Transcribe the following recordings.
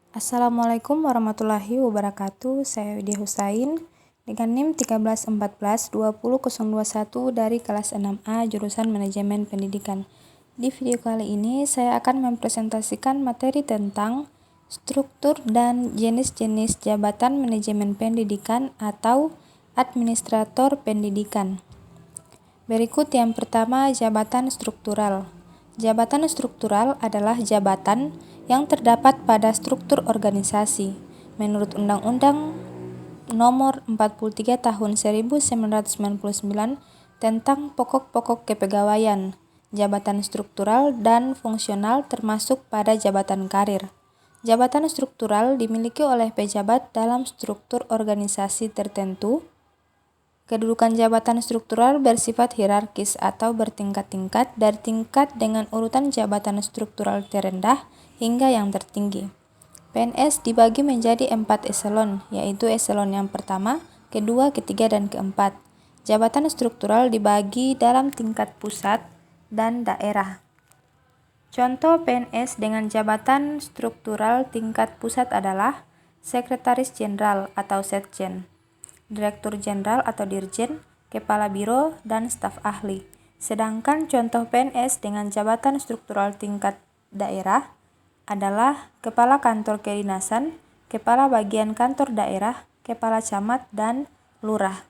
Assalamualaikum warahmatullahi wabarakatuh. Saya Widya Husain dengan NIM 13142001 dari kelas 6A jurusan Manajemen Pendidikan. Di video kali ini saya akan mempresentasikan materi tentang struktur dan jenis-jenis jabatan manajemen pendidikan atau administrator pendidikan. Berikut yang pertama, jabatan struktural. Jabatan struktural adalah jabatan yang terdapat pada struktur organisasi. Menurut Undang-Undang Nomor 43 Tahun 1999 tentang pokok-pokok kepegawaian, jabatan struktural dan fungsional termasuk pada jabatan karir. Jabatan struktural dimiliki oleh pejabat dalam struktur organisasi tertentu. Kedudukan jabatan struktural bersifat hierarkis atau bertingkat-tingkat dari tingkat dengan urutan jabatan struktural terendah hingga yang tertinggi. PNS dibagi menjadi 4 eselon, yaitu eselon yang pertama, kedua, ketiga, dan keempat. Jabatan struktural dibagi dalam tingkat pusat dan daerah. Contoh PNS dengan jabatan struktural tingkat pusat adalah Sekretaris Jenderal atau Setjen, Direktur Jenderal atau Dirjen, Kepala Biro, dan staf ahli. Sedangkan contoh PNS dengan jabatan struktural tingkat daerah adalah Kepala Kantor Kedinasan, Kepala Bagian Kantor Daerah, Kepala Camat, dan Lurah.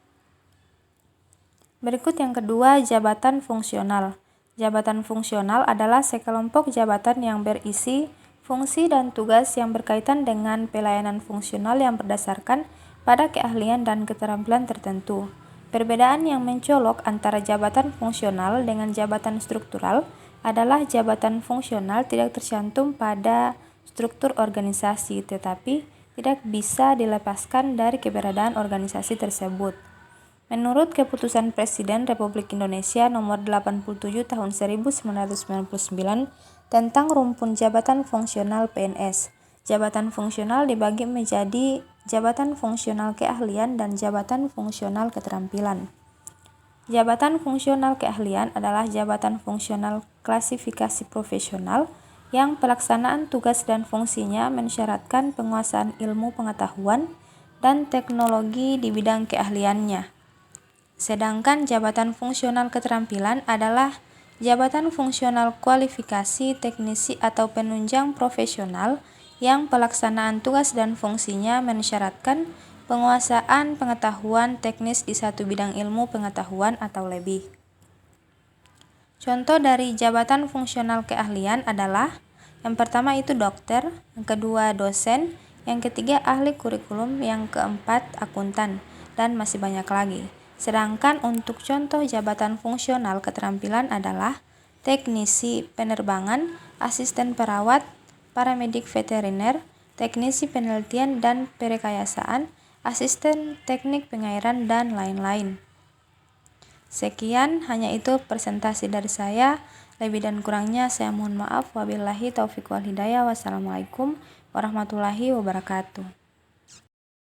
Berikut yang kedua, jabatan fungsional. Jabatan fungsional adalah sekelompok jabatan yang berisi fungsi dan tugas yang berkaitan dengan pelayanan fungsional yang berdasarkan pada keahlian dan keterampilan tertentu. Perbedaan yang mencolok antara jabatan fungsional dengan jabatan struktural adalah jabatan fungsional tidak tercantum pada struktur organisasi, tetapi tidak bisa dilepaskan dari keberadaan organisasi tersebut. Menurut Keputusan Presiden Republik Indonesia Nomor 87 Tahun 1999 tentang rumpun jabatan fungsional PNS, jabatan fungsional dibagi menjadi jabatan fungsional keahlian dan jabatan fungsional keterampilan. Jabatan fungsional keahlian adalah jabatan fungsional klasifikasi profesional yang pelaksanaan tugas dan fungsinya mensyaratkan penguasaan ilmu pengetahuan dan teknologi di bidang keahliannya. Sedangkan jabatan fungsional keterampilan adalah jabatan fungsional kualifikasi teknisi atau penunjang profesional yang pelaksanaan tugas dan fungsinya mensyaratkan penguasaan pengetahuan teknis di satu bidang ilmu pengetahuan atau lebih. Contoh dari jabatan fungsional keahlian adalah yang pertama itu dokter, yang kedua dosen, yang ketiga ahli kurikulum, yang keempat akuntan, dan masih banyak lagi. Sedangkan untuk contoh jabatan fungsional keterampilan adalah teknisi penerbangan, asisten perawat, paramedik veteriner, teknisi penelitian dan perekayasaan, asisten teknik pengairan, dan lain-lain. Sekian, hanya itu presentasi dari saya. Lebih dan kurangnya saya mohon maaf. Wabillahi taufiq wal hidayah. Wassalamualaikum warahmatullahi wabarakatuh.